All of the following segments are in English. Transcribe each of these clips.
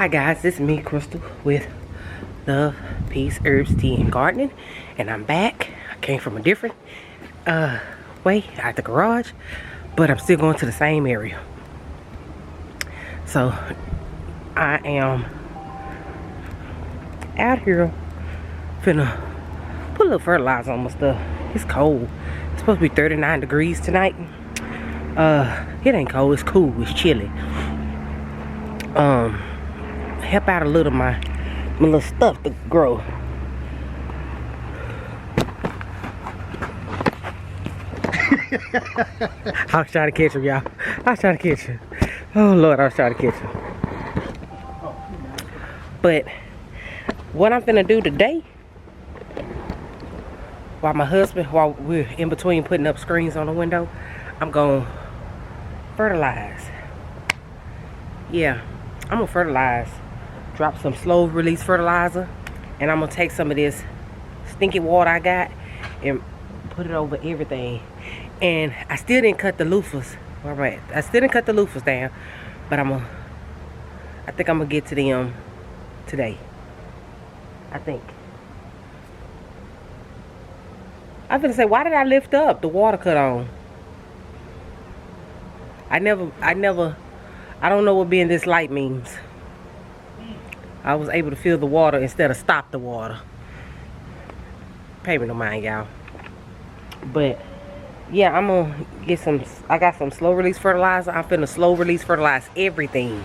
Hi guys, this is me, Crystal, with Love, Peace, Herbs, Tea, and Gardening, and I'm back. I came from a different way out the garage, but I'm still going to the same area. So I am out here finna put a little fertilizer on my stuff. It's cold. It's supposed to be 39 degrees tonight. It ain't cold, it's cool, it's chilly. Help out a little my little stuff to grow. I was trying to catch him, y'all. I was trying to catch him. Oh Lord, I was trying to catch him. But what I'm finna do today, while we're in between putting up screens on the window, I'm gonna fertilize. Yeah, I'm gonna fertilize. Drop some slow release fertilizer, and I'm gonna take some of this stinky water I got and put it over everything. And I still didn't cut the loofahs. All right, I still didn't cut the loofahs down, but I think I'm gonna get to them today. I think. I'm gonna say, why did I lift up the water cut on? I don't know what being this light means. I was able to feel the water instead of stop the water. Pay me no mind, y'all. But yeah, I'm gonna get some. I got some slow release fertilizer. I'm finna slow release fertilize everything.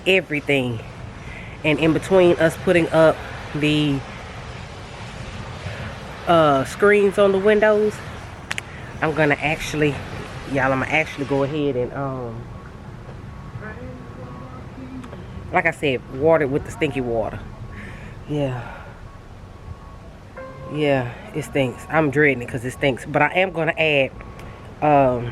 And in between us putting up the screens on the windows, I'm gonna actually go ahead and like I said, water with the stinky water. Yeah, it stinks. I'm dreading it because it stinks. But I am going to add, I'm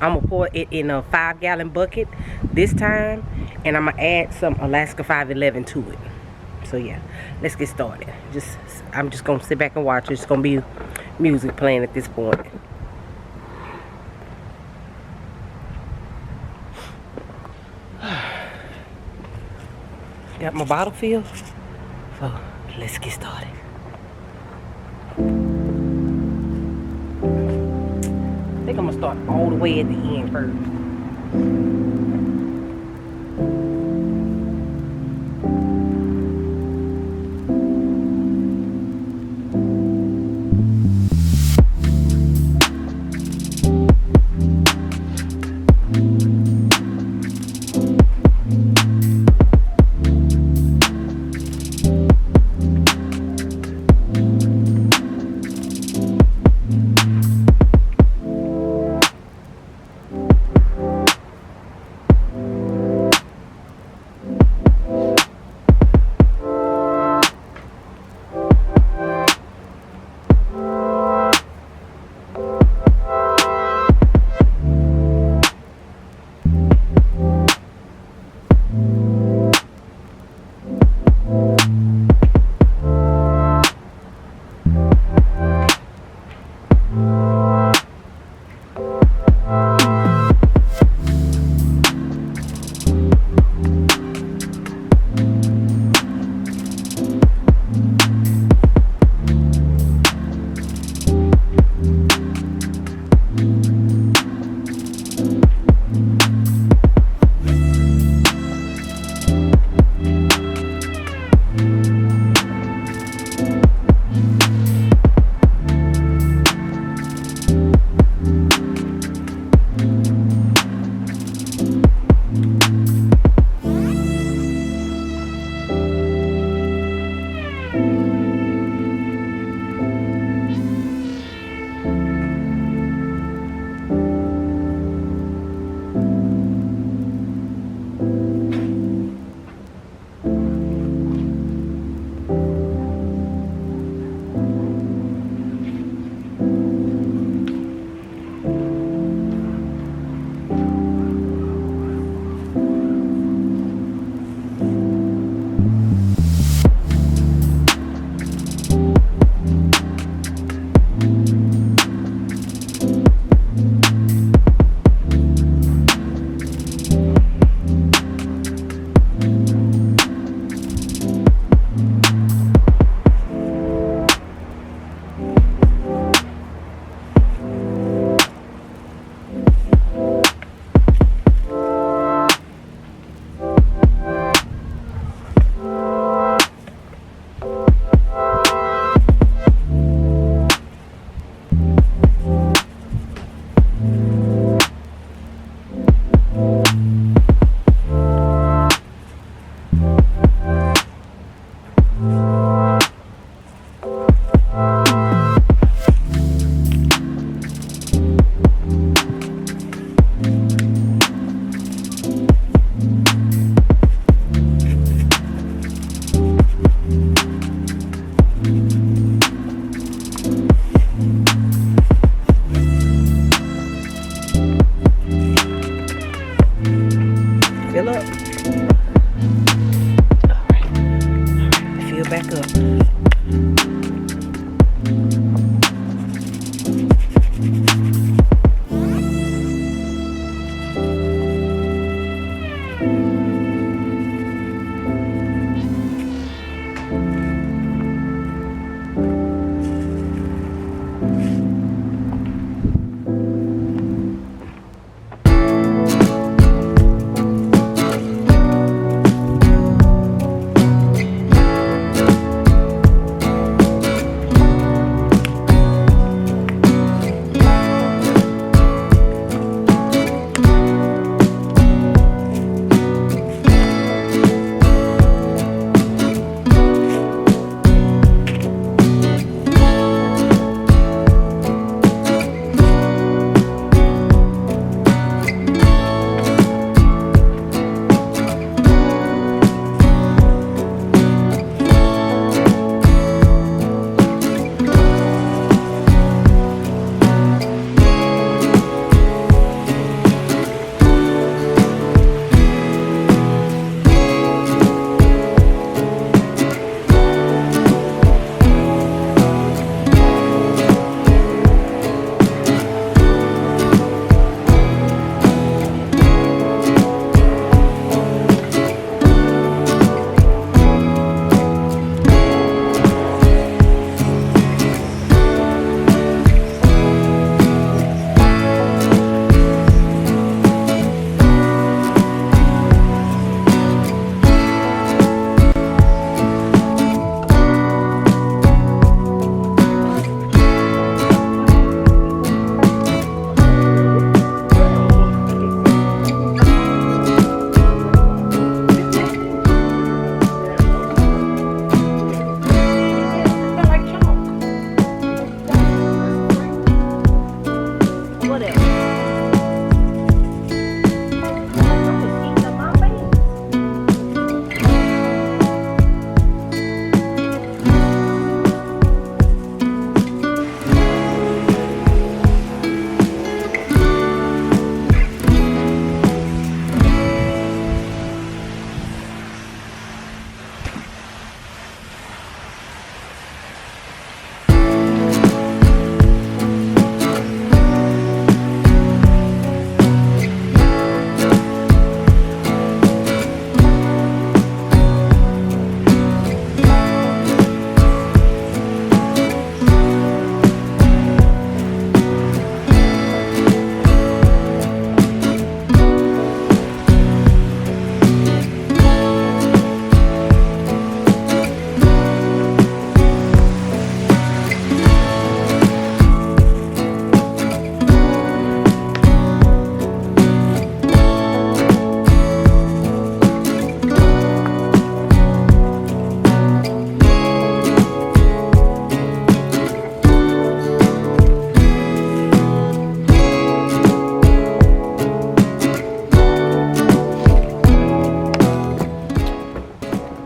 going to pour it in a 5-gallon bucket this time. And I'm going to add some Alaska 511 to it. So yeah, let's get started. I'm just going to sit back and watch. It's going to be music playing at this point. Got my bottle filled, so let's get started. I think I'm gonna start all the way at the end first. fill up. Alright, fill back up.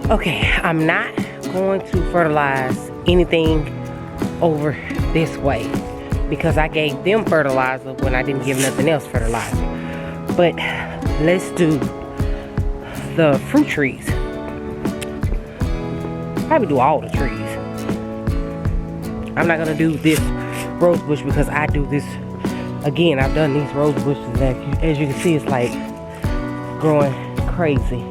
Okay, I'm not going to fertilize anything over this way because I gave them fertilizer when I didn't give nothing else fertilizer. But let's do the fruit trees. Probably do all the trees. I'm not gonna do this rose bush because I do this again. I've done these rose bushes that, as you can see, it's like growing crazy.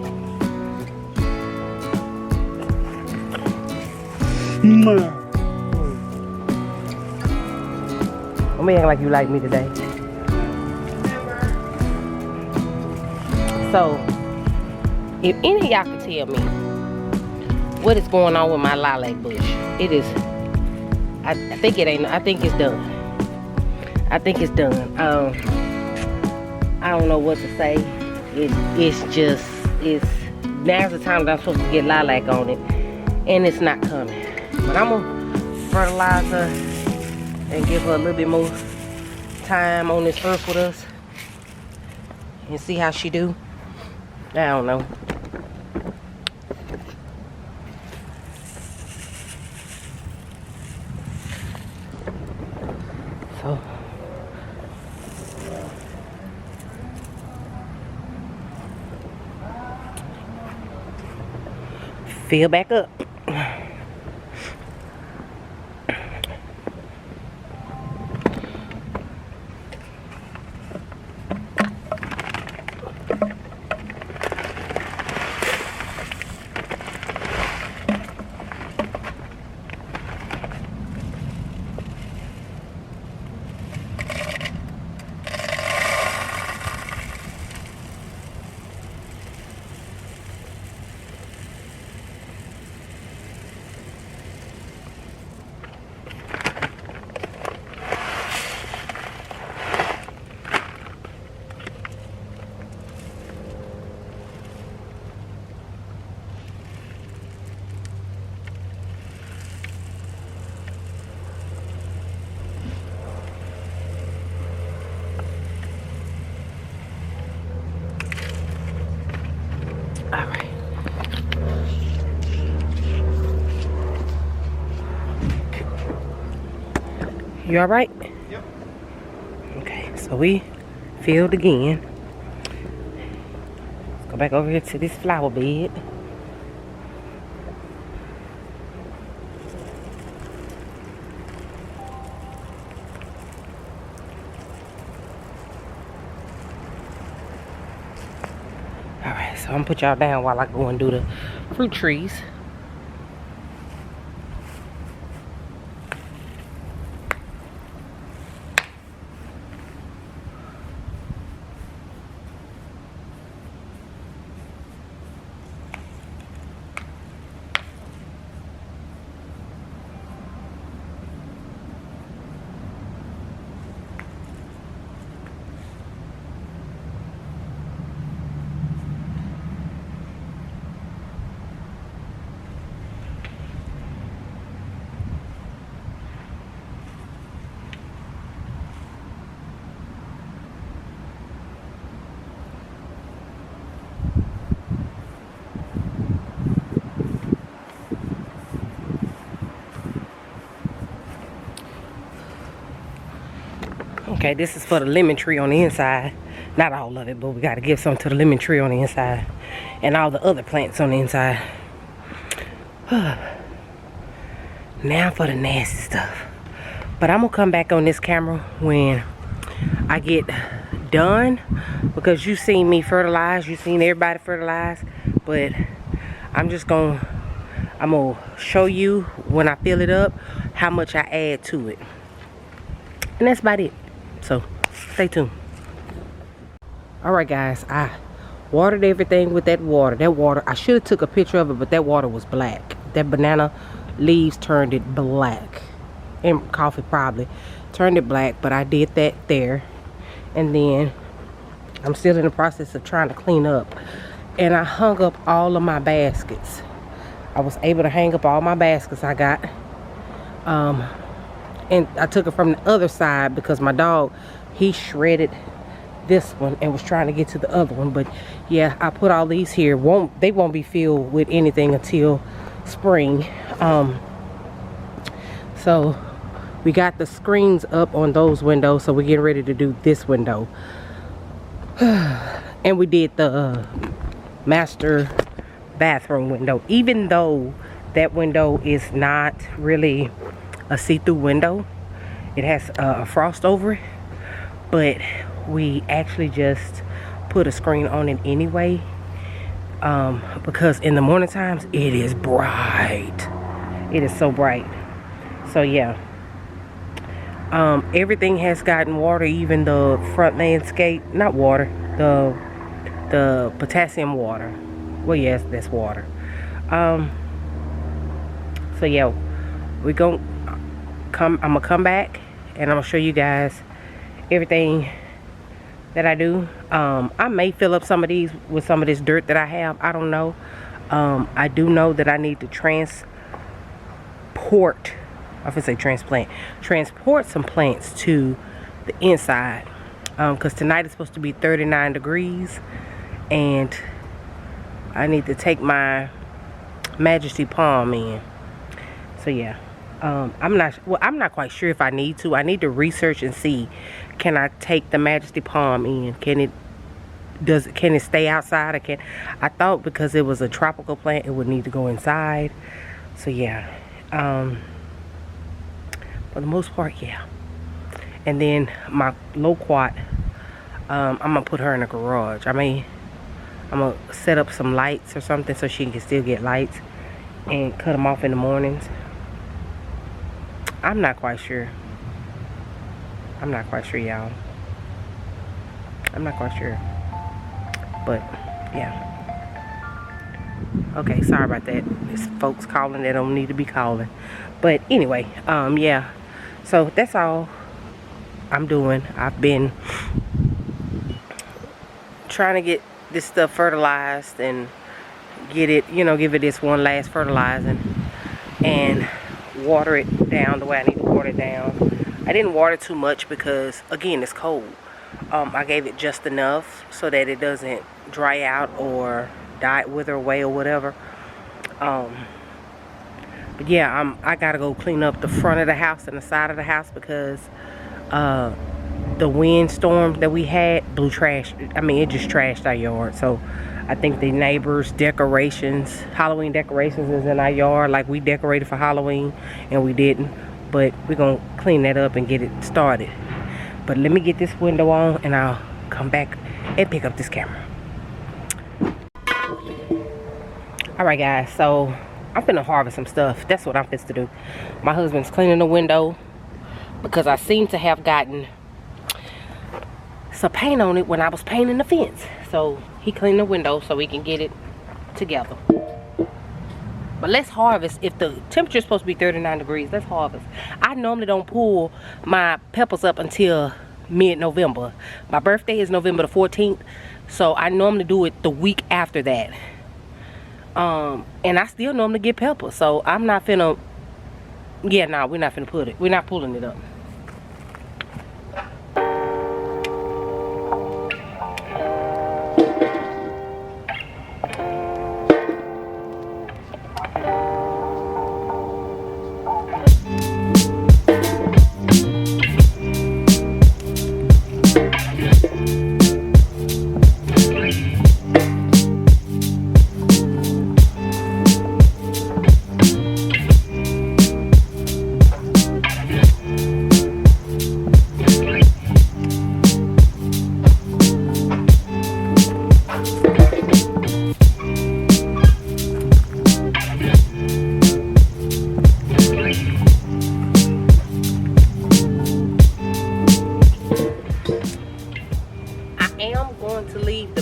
I'm gonna act like you like me today. So, if any of y'all can tell me what is going on with my lilac bush, it is. I think it ain't. I think it's done. I think it's done. I don't know what to say. It's now's the time that I'm supposed to get lilac on it, and it's not coming. But I'm gonna fertilize her and give her a little bit more time on this earth with us and see how she do. I don't know. So fill back up. All right. You all right? Yep. Okay, so we filled again. Let's go back over here to this flower bed. All right, so I'm gonna put y'all down while I go and do the fruit trees. Okay, this is for the lemon tree on the inside. Not all of it, but we got to give some to the lemon tree on the inside. And all the other plants on the inside. Now for the nasty stuff. But I'm going to come back on this camera when I get done. Because you seen me fertilize. You seen everybody fertilize. But I'm going to show you when I fill it up how much I add to it. And that's about it. So, stay tuned. Alright guys, I watered everything with that water. That water, I should have took a picture of it, but that water was black. That banana leaves turned it black. And coffee probably turned it black, but I did that there. And then, I'm still in the process of trying to clean up. And I hung up all of my baskets. I was able to hang up all my baskets I got. And I took it from the other side because my dog, he shredded this one and was trying to get to the other one. But yeah, I put all these here. They won't be filled with anything until spring. So we got the screens up on those windows, so we're getting ready to do this window. And we did the master bathroom window, even though that window is not really a see-through window. It has a frost over it, but we actually just put a screen on it anyway, because in the morning times it is bright. It is so bright. So yeah, everything has gotten water, even the front landscape. Not water, the potassium water. Well, yes, that's water. So yeah, I'm gonna come back and I'm gonna show you guys everything that I do. I may fill up some of these with some of this dirt that I have. I don't know. I do know that I need to transport some plants to the inside, because tonight is supposed to be 39 degrees and I need to take my Majesty Palm in. So yeah, I'm not quite sure if I need to. I need to research and see, can I take the Majesty Palm in? Can it can it stay outside? I thought because it was a tropical plant, it would need to go inside. So yeah, for the most part, yeah. And then my loquat, I'm gonna put her in a garage. I'm gonna set up some lights or something so she can still get lights and cut them off in the mornings. I'm not quite sure. I'm not quite sure, y'all. I'm not quite sure. But, yeah. Okay, sorry about that. There's folks calling that don't need to be calling. But anyway, yeah. So that's all I'm doing. I've been trying to get this stuff fertilized and get it, you know, give it this one last fertilizing and water it down the way I need to water it down. I didn't water too much because, again, it's cold. I gave it just enough so that it doesn't dry out or wither away or whatever. But yeah, I gotta go clean up the front of the house and the side of the house because the windstorm that we had blew trash. I mean, it just trashed our yard. So I think the neighbors' decorations, Halloween decorations, is in our yard. Like, we decorated for Halloween and we didn't. But we're gonna clean that up and get it started. But let me get this window on and I'll come back and pick up this camera. Alright guys, so I'm finna harvest some stuff. That's what I'm finna do. My husband's cleaning the window because I seem to have gotten some paint on it when I was painting the fence. So he cleaned the window so we can get it together. But let's harvest. If the temperature is supposed to be 39 degrees, let's harvest. I normally don't pull my peppers up until mid-November. My birthday is November the 14th, so I normally do it the week after that. And I still normally get peppers, so I'm not finna, yeah, no, we're not finna put it. We're not pulling it up.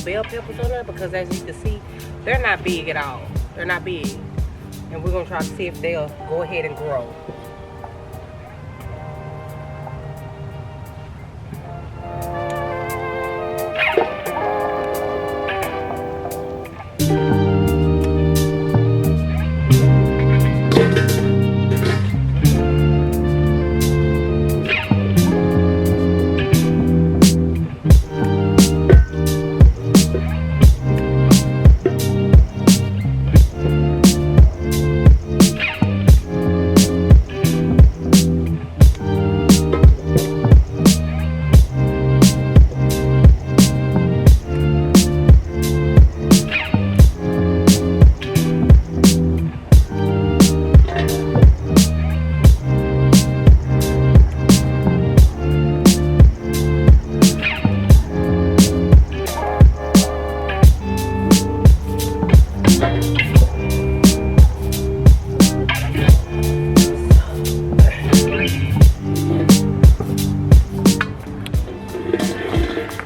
Bell peppers on there because, as you can see, they're not big at all. They're not big, and we're gonna try to see if they'll go ahead and grow.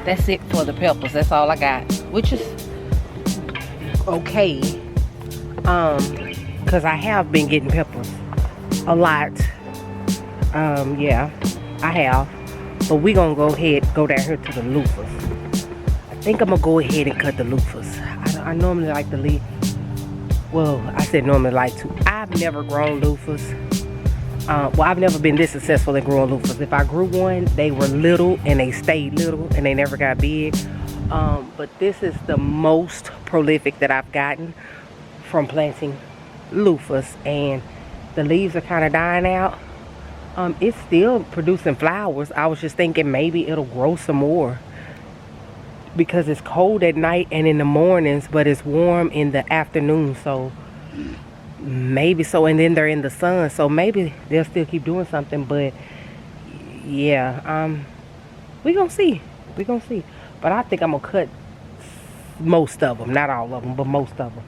That's it for the peppers. That's all I got, which is okay, because I have been getting peppers a lot. Yeah, I have. But we gonna go down here to the loofahs. I think I'm gonna go ahead and cut the loofahs. I normally like to leave. Well, I said normally like to. I've never grown loofahs. Well, I've never been this successful in growing loofahs. If I grew one, they were little and they stayed little and they never got big. But this is the most prolific that I've gotten from planting loofahs, and the leaves are kind of dying out. It's still producing flowers. I was just thinking maybe it'll grow some more. because it's cold at night and in the mornings, but it's warm in the afternoon. So maybe so, and then they're in the sun, so maybe they'll still keep doing something. But yeah, we gonna see. We gonna see. But I think I'm gonna cut most of them, not all of them, but most of them.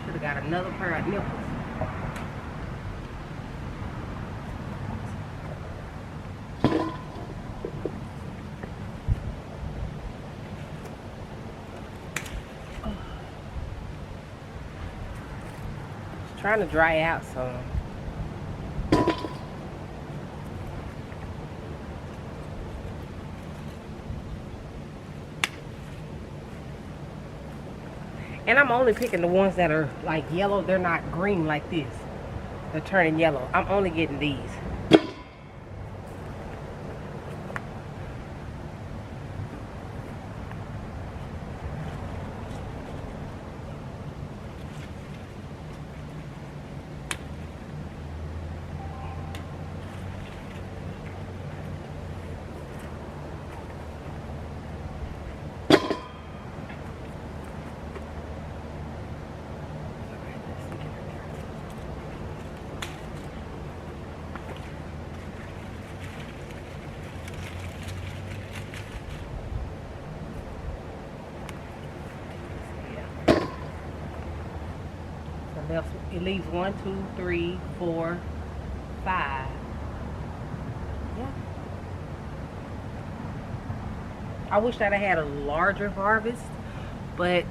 Should have got another pair of nipples. Trying to dry out some. And I'm only picking the ones that are like yellow. They're not green like this. They're turning yellow. I'm only getting these. It leaves 1, 2, 3, 4, 5. Yeah. I wish that I had a larger harvest, but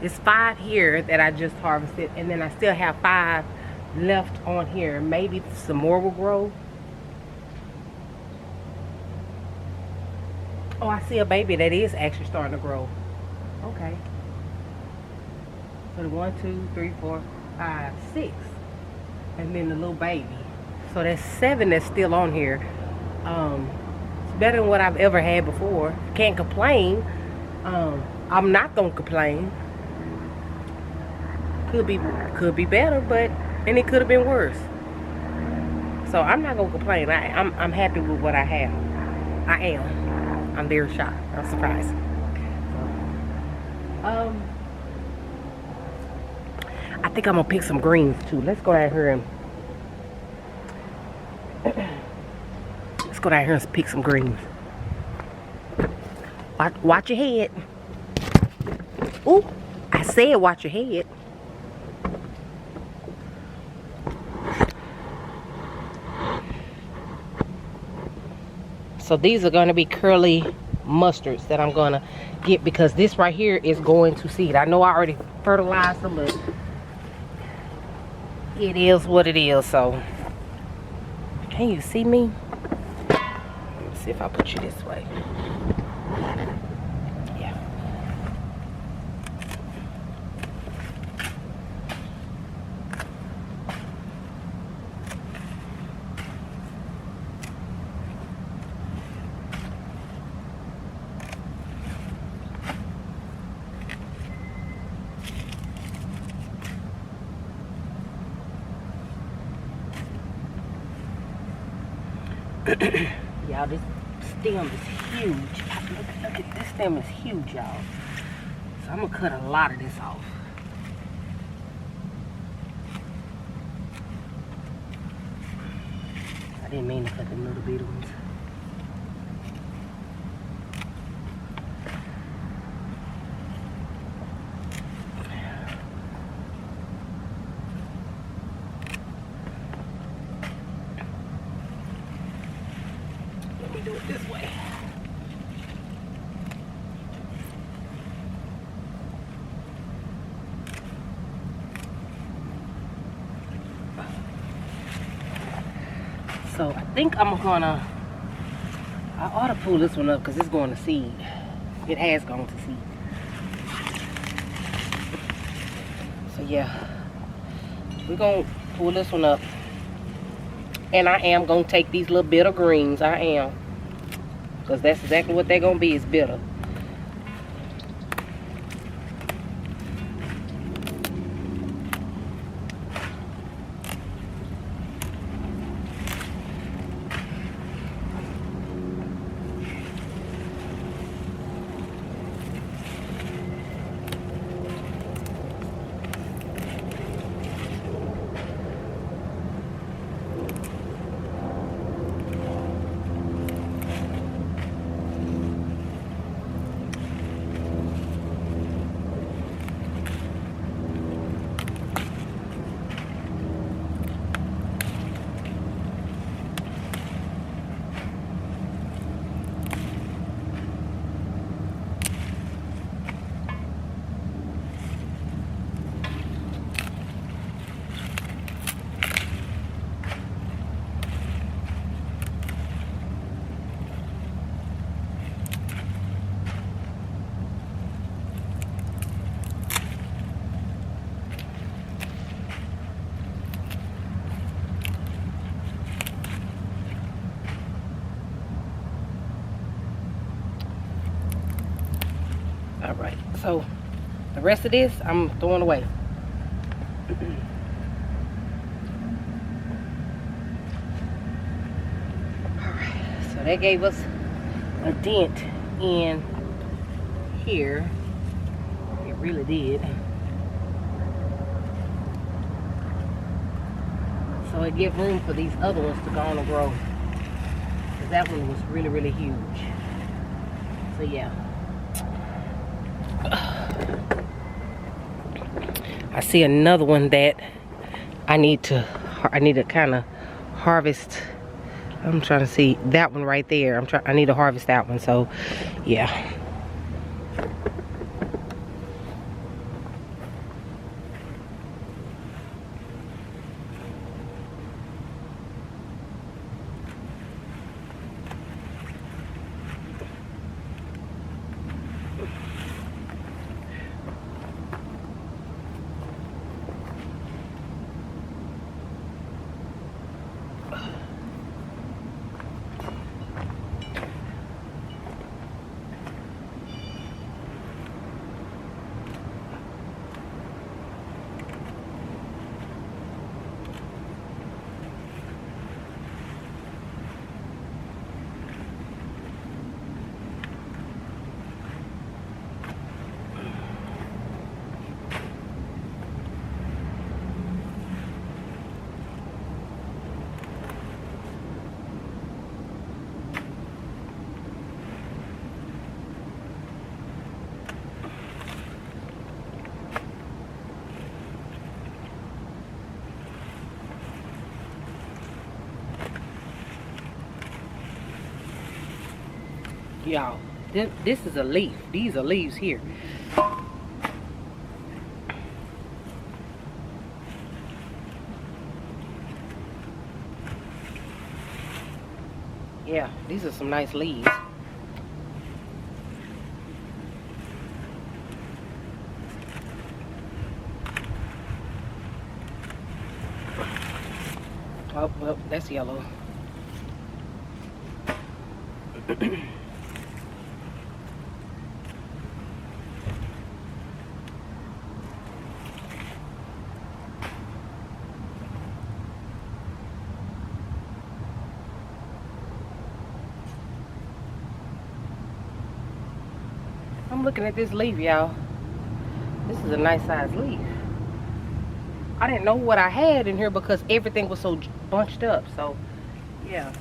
it's 5 here that I just harvested, and then I still have 5 left on here. Maybe some more will grow. Oh, I see a baby that is actually starting to grow. Okay. So 1, 2, 3, 4, 5, 6. And then the little baby. So that's 7 that's still on here. It's better than what I've ever had before. Can't complain. I'm not gonna complain. Could be better, but and it could have been worse. So I'm not gonna complain. I'm happy with what I have. I am. I'm very shocked. I'm surprised. I think I'm gonna pick some greens too. Let's go down here and pick some greens. Watch your head. Ooh, I said watch your head. So these are gonna be curly mustards that I'm gonna get, because this right here is going to seed. I know I already fertilized them, but it is what it is. So can you see me? Let's see if I put you this way. Yeah. Y'all, this stem is huge. Look at this stem is huge, y'all. So I'm gonna cut a lot of this off. I didn't mean to cut them little bitty ones. Do it this way. So I think I ought to pull this one up because it's going to seed. It has gone to seed. So yeah, we're going to pull this one up. And I am going to take these little bitter greens. I am. Because that's exactly what they're going to be, is bitter. All right, so the rest of this I'm throwing away. All right, so that gave us a dent in here. It really did. So it gives room for these other ones to go on and grow. Because that one was really, really huge. So yeah. I see another one that I need to kind of harvest. I'm trying to see that one right there. I need to harvest that one. So yeah. Y'all, this is a leaf. These are leaves here. Yeah, these are some nice leaves. Oh, well, that's yellow. I'm looking at this leaf, y'all. This is a nice size leaf. I didn't know what I had in here because everything was so bunched up. So, yeah.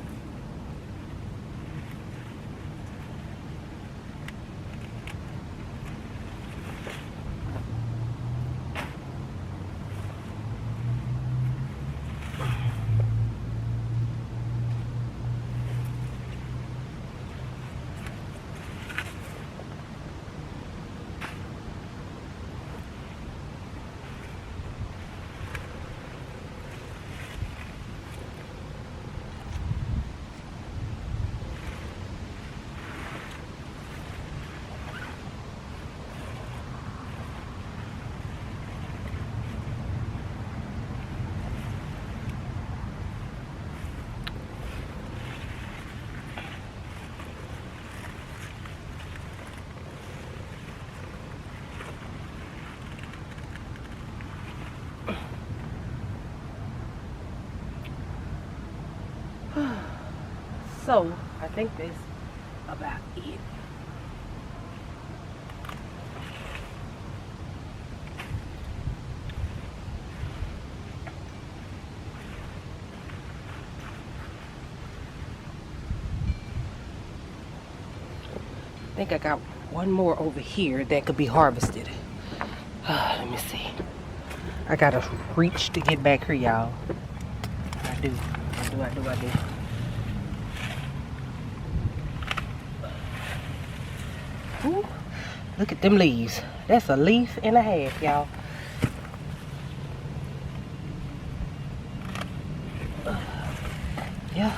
So, I think that's about it. I think I got one more over here that could be harvested. Let me see. I gotta reach to get back here, y'all. I do. Ooh, look at them leaves. That's a leaf and a half, y'all. Yeah.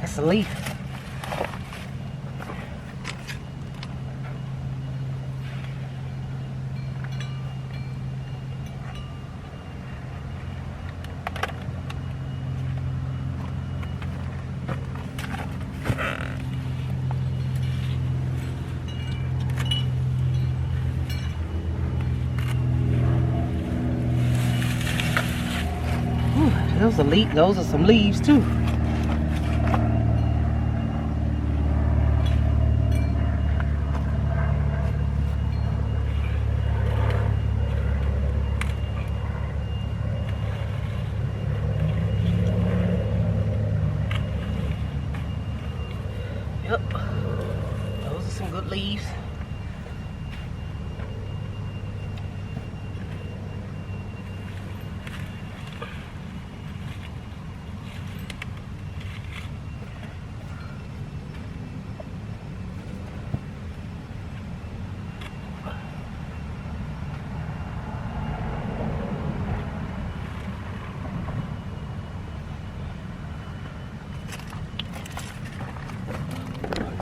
That's a leaf. Those are some leaves too. Yep. Those are some good leaves.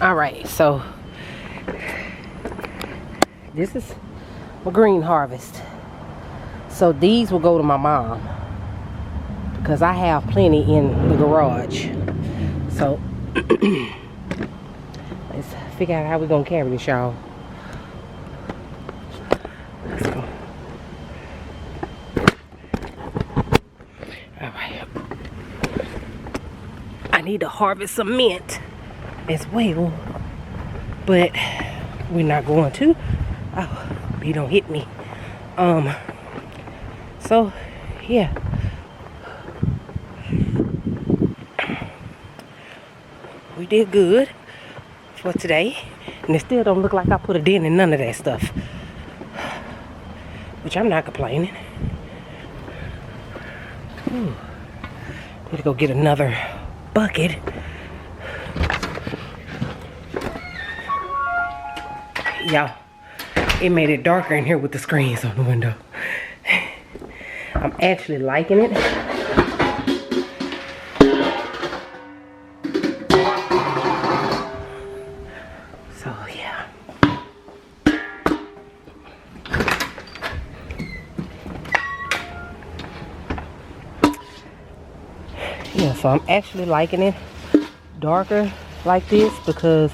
All right, so this is my green harvest. So these will go to my mom because I have plenty in the garage. So let's figure out how we're gonna carry this, y'all. Let's go. All right. I need to harvest some mint as well, but we're not going to. Oh, he don't hit me. So yeah, we did good for today, and it still don't look like I put a dent in none of that stuff, which I'm not complaining. Need to go get another bucket. Y'all, it made it darker in here with the screens on the window. I'm actually liking it. So yeah. Yeah, so I'm actually liking it darker like this because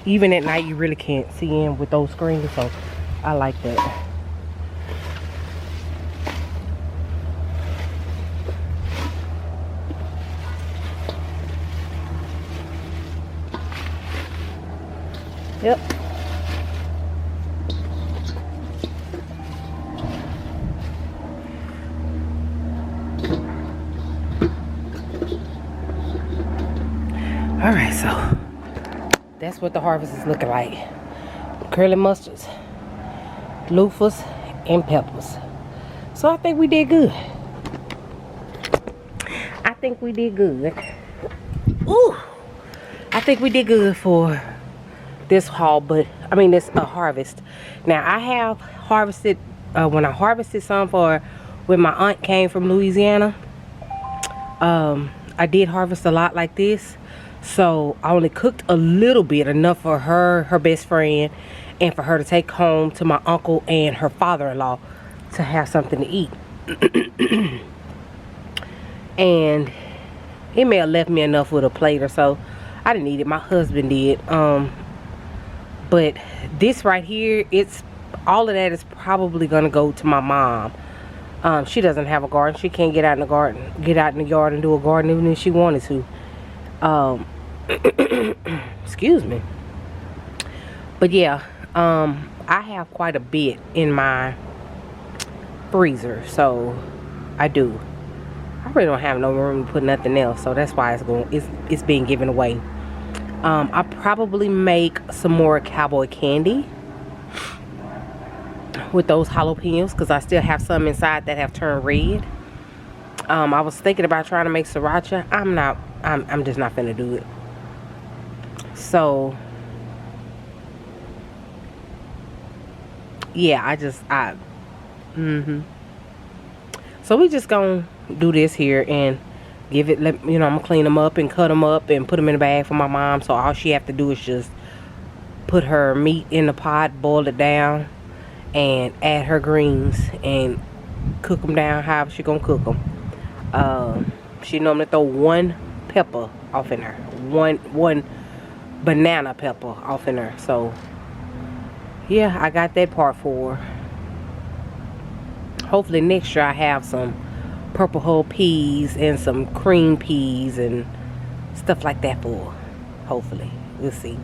even at night you really can't see in with those screens, so I like that. Yep. All right, so that's what the harvest is looking like. Curly mustards, loofahs, and peppers. So I think we did good. I think we did good. Ooh, I think we did good for this haul, but I mean this harvest. Now I have harvested when I harvested some for when my aunt came from Louisiana. I did harvest a lot like this, so I only cooked a little bit, enough for her best friend, and for her to take home to my uncle and her father-in-law to have something to eat. And it may have left me enough with a plate or so. I didn't eat it, my husband did. But this right here, it's all of that is probably gonna go to my mom. She doesn't have a garden. She can't get out in the garden, yard and do a garden even if she wanted to. Excuse me. But yeah, I have quite a bit in my freezer, so I do. I really don't have no room to put nothing else, so that's why it's being given away. I probably make some more cowboy candy with those jalapenos because I still have some inside that have turned red. I was thinking about trying to make sriracha. I'm just not finna do it. So yeah, so we just gonna do this here and give it, I'm gonna clean them up and cut them up and put them in a bag for my mom. So all she have to do is just put her meat in the pot, boil it down, and add her greens and cook them down however she gonna cook them. She normally throw one pepper off in her, one banana pepper off in her. So yeah, I got that part for her. Hopefully next year I have some purple hull peas and some cream peas and stuff like that for, hopefully. We'll see.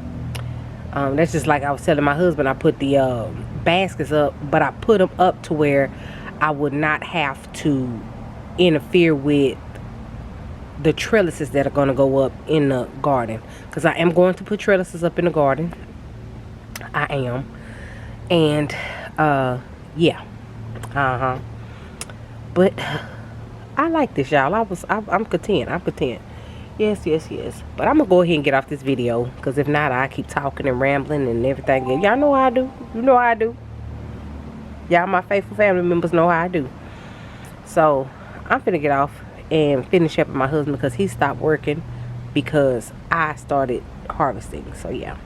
That's just like I was telling my husband, I put the baskets up, but I put them up to where I would not have to interfere with the trellises that are going to go up in the garden, because I am going to put trellises up in the garden. I am. And yeah, but I like this, y'all. I'm content. Yes. But I'm gonna go ahead and get off this video, because if not, I keep talking and rambling and everything. And y'all know how I do. You know how I do. Y'all, my faithful family members, know how I do. So I'm finna get off and finish up with my husband, because he stopped working because I started harvesting. So yeah.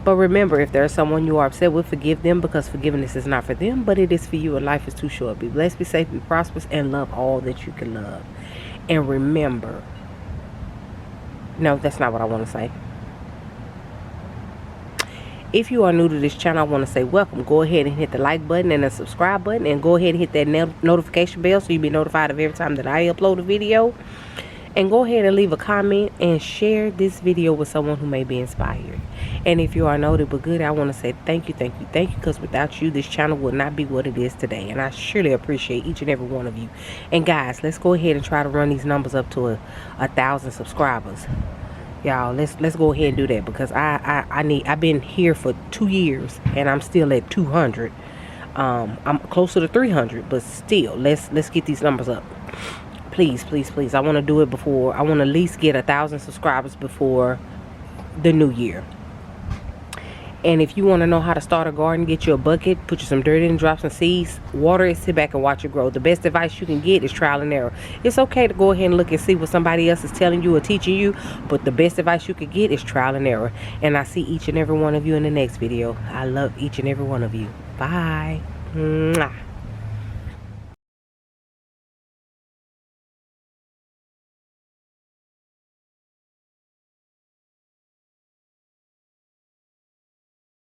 But remember, if there's someone you are upset with, forgive them, because forgiveness is not for them, but it is for you, and life is too short. Be blessed, be safe, be prosperous, and love all that you can love. And remember, no, that's not what I want to say. If you are new to this channel, I want to say welcome. Go ahead and hit the like button and the subscribe button, and go ahead and hit that notification bell so you'll be notified of every time that I upload a video. And go ahead and leave a comment and share this video with someone who may be inspired. And if you are noted but good, I want to say thank you, because without you, this channel would not be what it is today. And I surely appreciate each and every one of you. And guys, let's go ahead and try to run these numbers up to 1,000 subscribers. Y'all, let's go ahead and do that, because I've been here for 2 years and I'm still at 200. I'm closer to 300, but still, let's get these numbers up. Please. I want to do it before, I want to at least get 1,000 subscribers before the new year. And if you want to know how to start a garden, get you a bucket, put you some dirt in, drop some seeds, water it, sit back and watch it grow. The best advice you can get is trial and error. It's okay to go ahead and look and see what somebody else is telling you or teaching you, but the best advice you could get is trial and error. And I see each and every one of you in the next video. I love each and every one of you. Bye. Mwah.